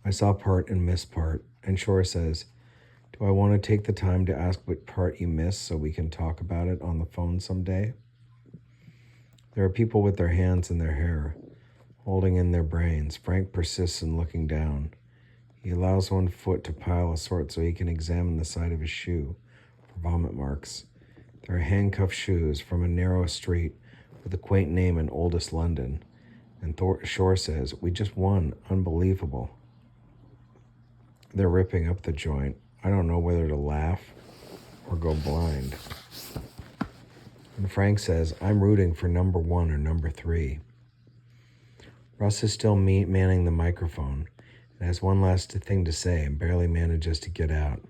I saw part and missed part, and Shore says, do I want to take the time to ask what part you missed so we can talk about it on the phone someday? There are people with their hands in their hair, holding in their brains. Frank persists in looking down. He allows one foot to pile a sort so he can examine the side of his shoe for vomit marks. There are handcuffed shoes from a narrow street with a quaint name in oldest London. And Shore says, we just won. Unbelievable. They're ripping up the joint. I don't know whether to laugh or go blind. And Frank says, I'm rooting for number 1 or number 3. Russ is still manning the microphone and has one last thing to say and barely manages to get out.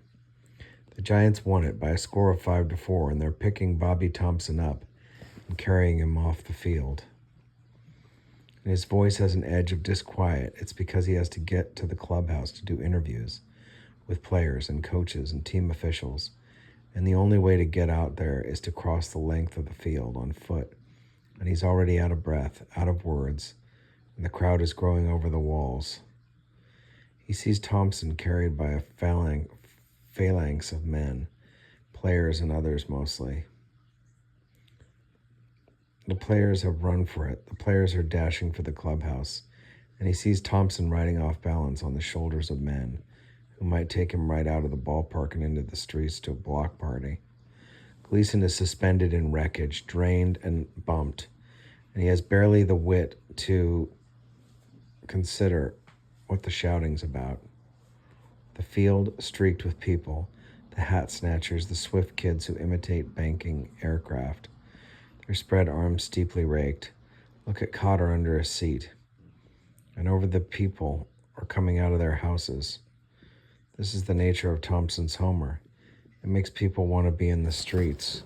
The Giants won it by a score of 5-4, and they're picking Bobby Thompson up and carrying him off the field. And his voice has an edge of disquiet. It's because he has to get to the clubhouse to do interviews with players and coaches and team officials, and the only way to get out there is to cross the length of the field on foot, and he's already out of breath, out of words, and the crowd is growing over the walls. He sees Thompson carried by a phalanx of men, players and others mostly. The players have run for it. The players are dashing for the clubhouse, and he sees Thompson riding off balance on the shoulders of men who might take him right out of the ballpark and into the streets to a block party. Gleason is suspended in wreckage, drained and bumped, and he has barely the wit to consider what the shouting's about. The field streaked with people, the hat snatchers, the swift kids who imitate banking aircraft, their spread arms steeply raked, look at Cotter under a seat, and over the people are coming out of their houses. This is the nature of Thompson's Homer. It makes people want to be in the streets.